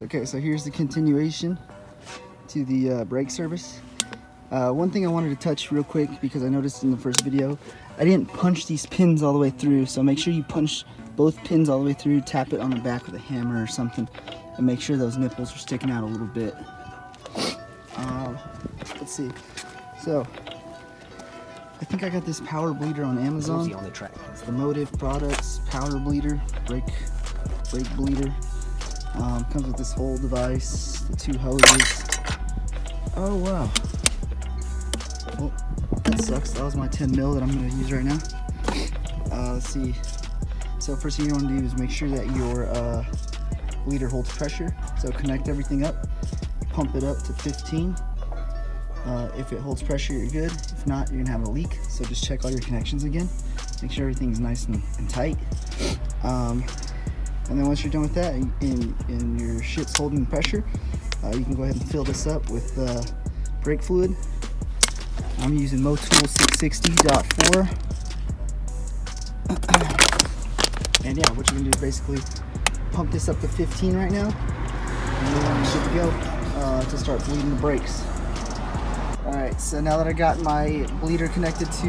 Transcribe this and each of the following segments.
Okay, so here's the continuation to the brake service. One thing I wanted to touch real quick, because I noticed in the first video, I didn't punch these pins all the way through, so make sure you punch both pins all the way through, tap it on the back with a hammer or something, and make sure those nipples are sticking out a little bit. Let's see. So, I think I got this power bleeder on Amazon. It's the Motive Products power bleeder, brake bleeder. Comes with this whole device, the two hoses. Oh wow. Well, that sucks. That was my 10 mil that I'm going to use right now. Let's see. So first thing you want to do is make sure that your bleeder holds pressure. So connect everything up, pump it up to 15. If it holds pressure, you're good. If not, you're going to have a leak. So just check all your connections again. Make sure everything's nice and tight. And then once you're done with that and your shit's holding pressure, you can go ahead and fill this up with brake fluid. I'm using Motul 660.4. And yeah, what you're gonna do is basically pump this up to 15 right now, and then you're good to go to start bleeding the brakes. Alright, so now that I got my bleeder connected to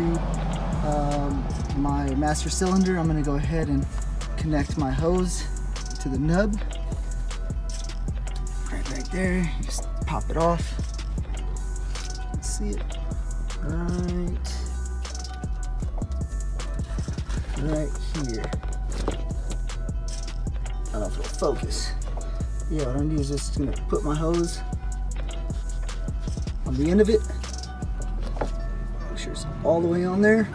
my master cylinder, I'm gonna go ahead and connect my hose to the nub. Right there, just pop it off. Let's see it. Right here. I don't know if it'll focus. Yeah, what I'm gonna do is just gonna put my hose on the end of it. Make sure it's all the way on there.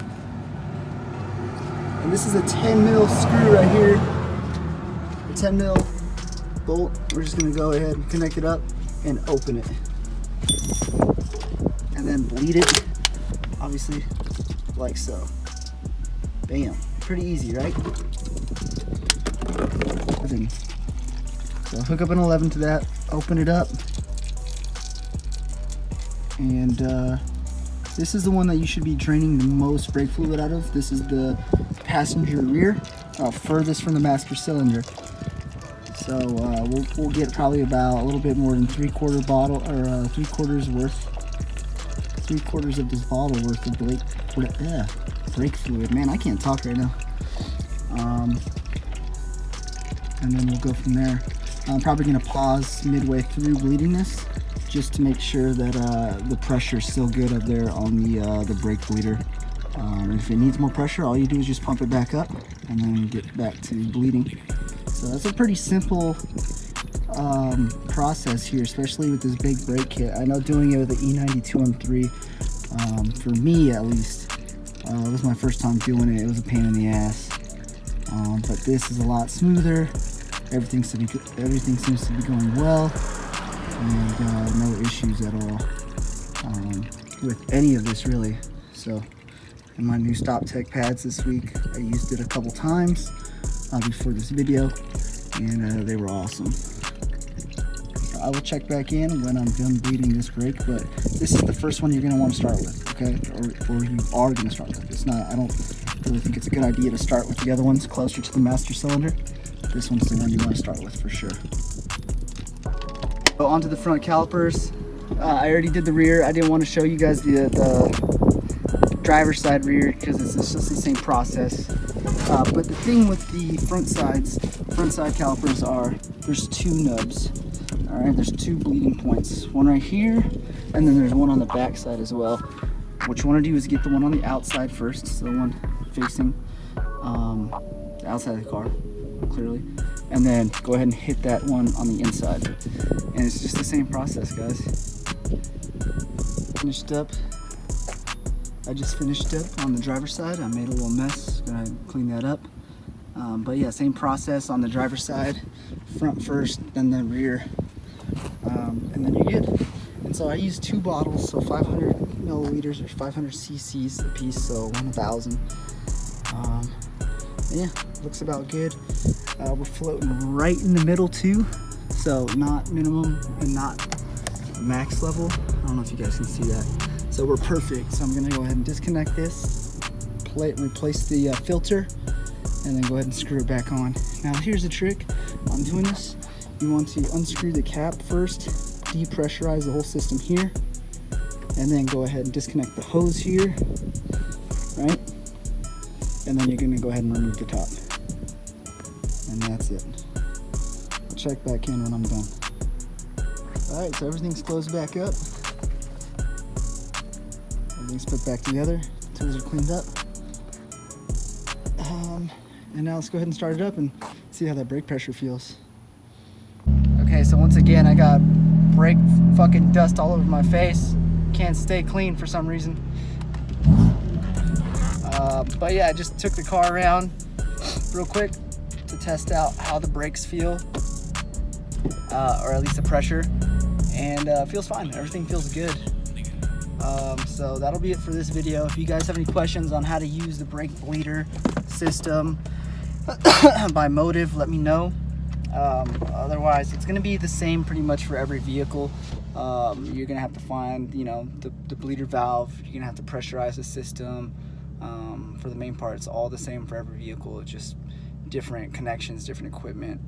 And this is a 10 mil screw right here. A 10 mil bolt. We're just gonna go ahead and connect it up and open it. And then bleed it, obviously, like so. Bam. Pretty easy, right? So hook up an 11 to that, open it up, and this is the one that you should be draining the most brake fluid out of. This is the passenger rear, furthest from the master cylinder. So we'll get probably about a little bit more than 3/4 bottle, or 3/4 of this bottle worth of brake fluid. Man, I can't talk right now. And then we'll go from there. I'm probably gonna pause midway through bleeding this, just to make sure that the pressure is still good up there on the brake bleeder. If it needs more pressure, all you do is just pump it back up and then get back to bleeding. So that's a pretty simple process here, especially with this big brake kit. I know doing it with the E92 M3, for me at least, it was my first time doing it. It was a pain in the ass, but this is a lot smoother. Everything seems to be going well, and no issues at all with any of this really. So in my new Stop Tech pads this week, I used it a couple times before this video, and they were awesome. So I will check back in when I'm done bleeding this brake, but this is the first one you're going to want to start with, okay? Or you are going to start with. It's not, I don't really think it's a good idea to start with the other ones closer to the master cylinder. This one's the one you want to start with for sure. So onto the front calipers. I already did the rear. I didn't want to show you guys the driver's side rear because it's just the same process. But the thing with the front side calipers are, there's two nubs. All right, there's two bleeding points. One right here, and then there's one on the back side as well. What you want to do is get the one on the outside first, so the one facing the outside of the car, clearly, and then go ahead and hit that one on the inside. And it's just the same process, guys. Finished up. I just finished up on the driver's side. I made a little mess, gonna clean that up. But yeah, same process on the driver's side. Front first, then the rear, and then you're good. And so I used 2 bottles, so 500 milliliters or 500 cc's a piece, so 1,000. Yeah, looks about good. We're floating right in the middle too, so not minimum and not max level. I don't know if you guys can see that. So we're perfect. So I'm gonna go ahead and disconnect this, replace the filter, and then go ahead and screw it back on. Now here's the trick on doing this. You want to unscrew the cap first, depressurize the whole system here, and then go ahead and disconnect the hose here, right? And then you're gonna go ahead and remove the top. And that's it. I'll check back in when I'm done. All right, so everything's closed back up. Everything's put back together. Tools are cleaned up. And now let's go ahead and start it up and see how that brake pressure feels. Okay, so once again, I got brake fucking dust all over my face. Can't stay clean for some reason. But yeah, I just took the car around real quick to test out how the brakes feel, or at least the pressure, and feels fine. Everything feels good. So that'll be it for this video. If you guys have any questions on how to use the brake bleeder system by Motive, let me know. Otherwise, it's going to be the same pretty much for every vehicle. You're going to have to find, you know, the bleeder valve. You're going to have to pressurize the system. For the main part, it's all the same for every vehicle. It's just different connections, different equipment.